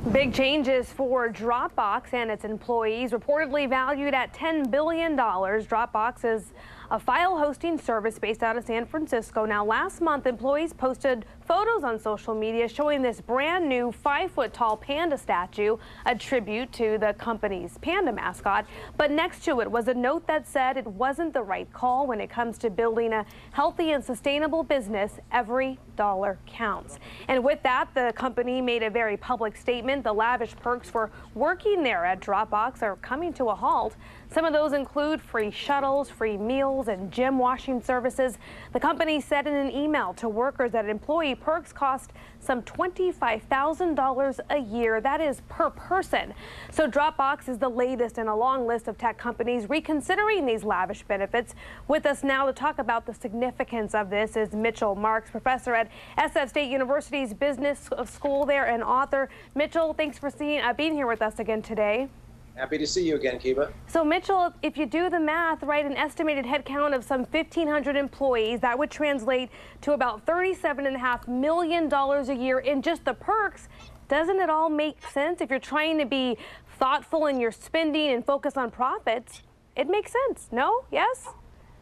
Big changes for Dropbox and its employees, reportedly valued at $10 billion. Dropbox is a file hosting service based out of San Francisco. Now, last month, employees posted photos on social media showing this brand new 5-foot-tall panda statue, a tribute to the company's panda mascot. But next to it was a note that said it wasn't the right call when it comes to building a healthy and sustainable business. Every dollar counts. And with that, the company made a very public statement. The lavish perks for working there at Dropbox are coming to a halt. Some of those include free shuttles, free meals, and gym washing services. The company said in an email to workers that employee perks cost some $25,000 a year. That is per person. So Dropbox is the latest in a long list of tech companies reconsidering these lavish benefits. With us now to talk about the significance of this is Mitchell Marks, professor at SF State University's Business School there and author. Mitchell, thanks for being here with us again today. Happy to see you again, Kiva. So, Mitchell, if you do the math, right, an estimated headcount of some 1,500 employees, that would translate to about $37.5 million a year in just the perks. Doesn't it all make sense? If you're trying to be thoughtful in your spending and focus on profits, it makes sense, no? Yes?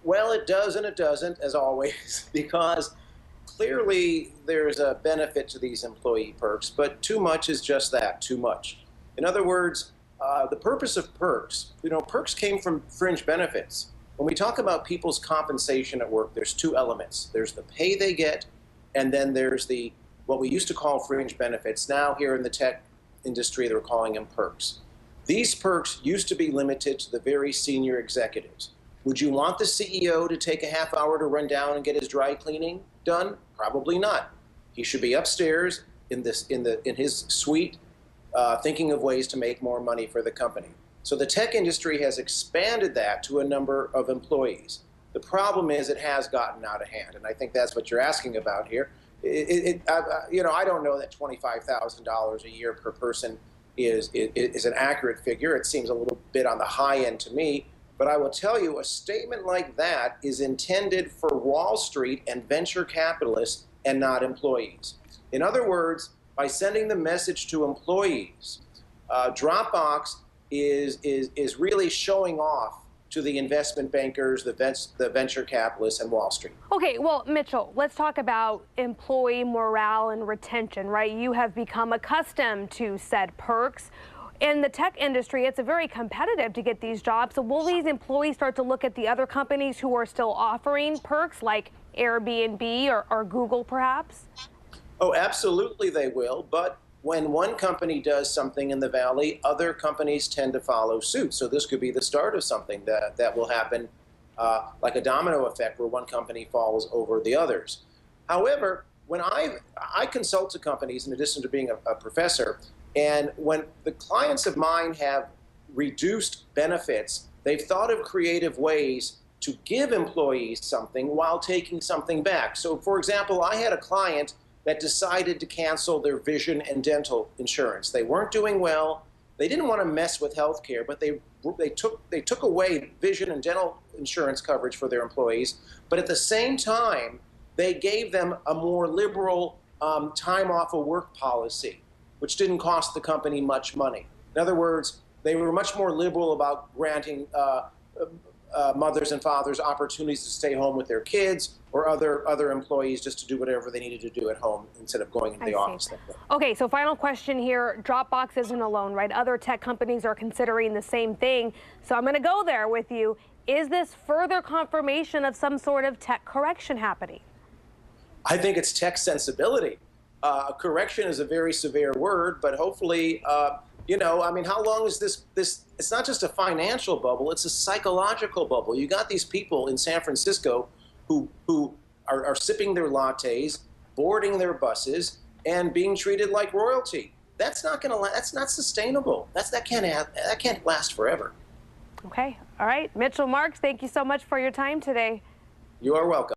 Well, it does and it doesn't, as always, because clearly there's a benefit to these employee perks, but too much is just that, too much. In other words, the purpose of perks, perks came from fringe benefits. When we talk about people's compensation at work, there's two elements. There's the pay they get, and then there's what we used to call fringe benefits. Now here in the tech industry, they're calling them perks. These perks used to be limited to the very senior executives. Would you want the CEO to take a half hour to run down and get his dry cleaning done? Probably not. He should be upstairs in his suite, thinking of ways to make more money for the company. So the tech industry has expanded that to a number of employees. The problem is it has gotten out of hand, and I think that's what you're asking about here. I don't know that $25,000 a year per person is an accurate figure. It seems a little bit on the high end to me, but I will tell you a statement like that is intended for Wall Street and venture capitalists and not employees. In other words, by sending the message to employees, Dropbox is really showing off to the investment bankers, the venture capitalists, and Wall Street. Okay, well, Mitchell, let's talk about employee morale and retention, right? You have become accustomed to said perks. In the tech industry, it's very competitive to get these jobs. So will these employees start to look at the other companies who are still offering perks like Airbnb or Google, perhaps? Oh, absolutely they will, but when one company does something in the Valley, other companies tend to follow suit. So this could be the start of something that will happen like a domino effect where one company falls over the others. However, when I consult to companies in addition to being a professor, and when the clients of mine have reduced benefits, they've thought of creative ways to give employees something while taking something back. So for example, I had a client that decided to cancel their vision and dental insurance. They weren't doing well. They didn't want to mess with health care, but they took away vision and dental insurance coverage for their employees. But at the same time, they gave them a more liberal time off of work policy, which didn't cost the company much money. In other words, they were much more liberal about granting mothers and fathers opportunities to stay home with their kids or other employees just to do whatever they needed to do at home instead of going into the office. Okay, so final question here. Dropbox isn't alone, right? Other tech companies are considering the same thing. So I'm going to go there with you. Is this further confirmation of some sort of tech correction happening? I think it's tech sensibility. Correction is a very severe word, but hopefully, how long is this? It's not just a financial bubble, it's a psychological bubble. You got these people in San Francisco who are sipping their lattes, boarding their buses, and being treated like royalty. That's not sustainable. That can't last forever. Okay, all right. Mitchell Marks, thank you so much for your time today. You are welcome.